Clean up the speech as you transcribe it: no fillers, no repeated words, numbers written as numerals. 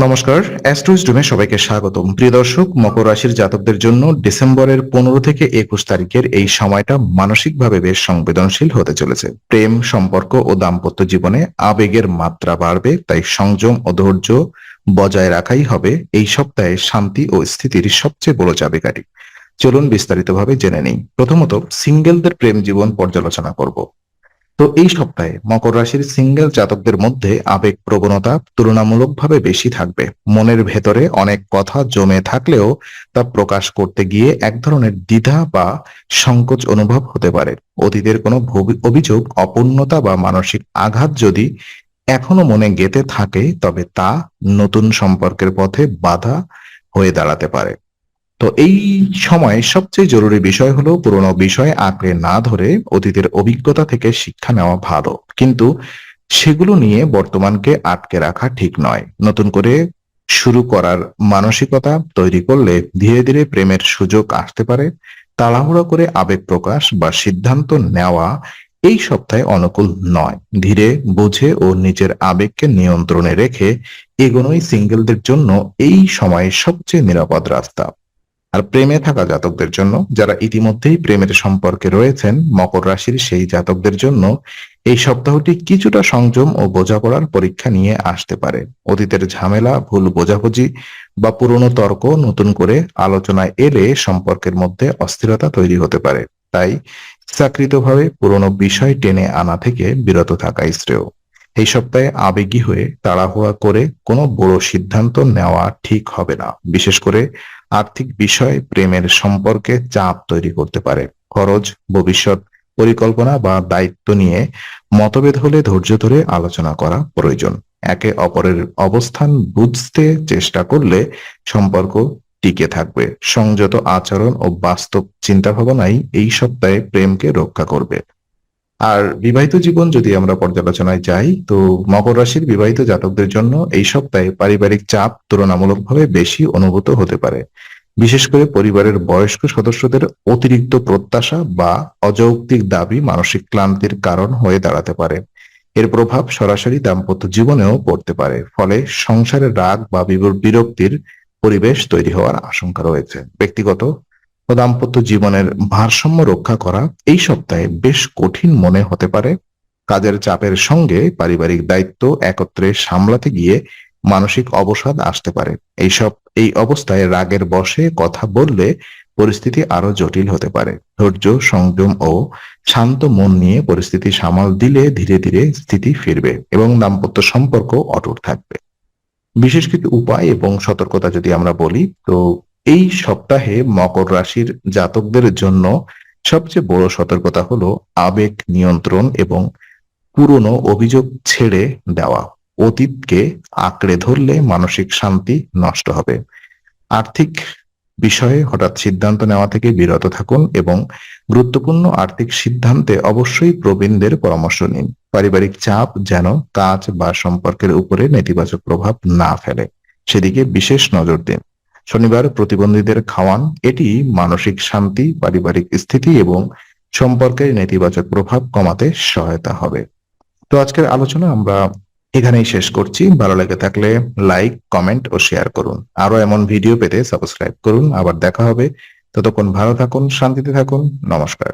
নমস্কার, অ্যাস্ট্রোইজডমে সবাইকে স্বাগতম। প্রিয় দর্শক, মকর রাশির জাতকদের জন্য ডিসেম্বরের 15 থেকে 21 তারিখের এই সময়টা মানসিকভাবে বেশ সংবেদনশীল হতে চলেছে। প্রেম, সম্পর্ক ও দাম্পত্য জীবনে আবেগের মাত্রা বাড়বে, তাই সংযম ও ধৈর্য বজায় রাখাই হবে এই সপ্তাহে শান্তি ও স্থিতির সবচেয়ে বড় চাবিকাঠি। চলুন বিস্তারিতভাবে জেনে নিই। প্রথমত, সিঙ্গেলদের প্রেম জীবন পর্যালোচনা করব। তো এই সপ্তাহে মকর রাশির সিঙ্গেল জাতকদের মধ্যে আবেগ প্রবণতা তুলনামূলকভাবে বেশি থাকবে। মনের ভেতরে অনেক কথা জমে থাকলেও তা প্রকাশ করতে গিয়ে এক ধরনের দ্বিধা বা সংকোচ অনুভব হতে পারে। অতীতের কোনো অভিযোগ, অপূর্ণতা বা মানসিক আঘাত যদি এখনো মনে গেঁথে থাকে, তবে তা নতুন সম্পর্কের পথে বাধা হয়ে দাঁড়াতে পারে। তো এই সময় সবচেয়ে জরুরি বিষয় হলো পুরোনো বিষয় আঁকড়ে না ধরে অতীতের অভিজ্ঞতা থেকে শিক্ষা নেওয়া ভালো, কিন্তু সেগুলো নিয়ে বর্তমানকে আটকে রাখা ঠিক নয়। নতুন করে শুরু করার মানসিকতা তৈরি করলে ধীরে ধীরে প্রেমের সুযোগ আসতে পারে। তাড়াহুড়ো করে আবেগ প্রকাশ বা সিদ্ধান্ত নেওয়া এই সপ্তাহে অনুকূল নয়। ধীরে বুঝে ও নিজের আবেগকে নিয়ন্ত্রণে রেখে এগোনোই সিঙ্গেলদের জন্য এই সময় সবচেয়ে নিরাপদ রাস্তা। আর প্রেমে থাকা জাতকদের জন্য, যারা ইতিমধ্যেই প্রেমের সম্পর্কে রয়েছেন, মকর রাশির সেই জাতকদের জন্য এই সপ্তাহটি কিছুটা সংযম ও বোঝাপড়ার পরীক্ষা নিয়ে আসতে পারে। অতীতের ঝামেলা, ভুল বোঝাবুঝি বা পুরনো তর্ক নতুন করে আলোচনায় এলে সম্পর্কের মধ্যে অস্থিরতা তৈরি হতে পারে। তাই ইচ্ছাকৃতভাবে পুরনো বিষয় টেনে আনা থেকে বিরত থাকাই শ্রেয়। এই সপ্তাহে আবেগী হয়ে তাড়াহুড়া করে কোনো বড় সিদ্ধান্ত নেওয়া ঠিক হবে না। বিশেষ করে আর্থিক বিষয় প্রেমের সম্পর্কে চাপ তৈরি করতে পারে। খরচ, ভবিষ্যৎ পরিকল্পনা বা দায়িত্ব নিয়ে মতভেদ হলে ধৈর্য ধরে আলোচনা করা প্রয়োজন। একে অপরের অবস্থান বুঝতে চেষ্টা করলে সম্পর্ক টিকে থাকবে। সংযত আচরণ ও বাস্তব চিন্তাভাবনাই এই সপ্তাহে প্রেমকে রক্ষা করবে। আর বিবাহিত জীবন যদি আমরা পর্যালোচনায় যাই, তো মকর রাশির বিবাহিত জাতকদের জন্য এই সপ্তাহে পারিবারিক চাপ তুলনামূলকভাবে বেশি অনুভূত হতে পারে। বিশেষ করে পরিবারের বয়স্ক সদস্যদের অতিরিক্ত প্রত্যাশা বা অযৌক্তিক দাবি মানসিক ক্লান্তির কারণ হয়ে দাঁড়াতে পারে। এর প্রভাব সরাসরি দাম্পত্য জীবনেও পড়তে পারে, ফলে সংসারে রাগ বা বিরক্তির পরিবেশ তৈরি হওয়ার আশঙ্কা রয়েছে। ব্যক্তিগত ও দাম্পত্য জীবনের ভারসাম্য রক্ষা করা এই সপ্তাহে বেশ কঠিন মনে হতে পারে। কাজের চাপের সঙ্গে পারিবারিক দায়িত্ব একত্রে সামলাতে গিয়ে মানসিক অবসাদ আসতে পারে। এই অবস্থায় রাগের বশে কথা বললে পরিস্থিতি আরো জটিল হতে পারে। ধৈর্য, সংযম ও শান্ত মন নিয়ে পরিস্থিতি সামাল দিলে ধীরে ধীরে স্থিতি ফিরবে এবং দাম্পত্য সম্পর্ক অটুট থাকবে। বিশেষ কিছু উপায় এবং সতর্কতা যদি আমরা বলি, তো এই সপ্তাহে মকর রাশির জাতকদের জন্য সবচেয়ে বড় সতর্কতা হলো আবেগ নিয়ন্ত্রণ এবং পুরনো অভিযোগ ছেড়ে দেওয়া। অতীতকে আঁকড়ে ধরলে মানসিক শান্তি নষ্ট হবে। আর্থিক বিষয়ে হঠাৎ সিদ্ধান্ত নেওয়া থেকে বিরত থাকুন এবং গুরুত্বপূর্ণ আর্থিক সিদ্ধান্তে অবশ্যই প্রবীণদের পরামর্শ নিন। পারিবারিক চাপ যেন কাজ বা সম্পর্কের উপরে নেতিবাচক প্রভাব না ফেলে, সেদিকে বিশেষ নজর দিন। শনিবার প্রতিবন্ধীদের খাওয়ান, এটি মানসিক শান্তি, পারিবারিক স্থিতি এবং সম্পর্কের নেতিবাচক প্রভাব কমাতে সহায়তা হবে। তো আজকের আলোচনা আমরা এখানেই শেষ করছি। ভালো লেগে থাকলে লাইক, কমেন্ট ও শেয়ার করুন। আরো এমন ভিডিও পেতে সাবস্ক্রাইব করুন। আবার দেখা হবে। ততক্ষণ ভালো থাকুন, শান্তিতে থাকুন। নমস্কার।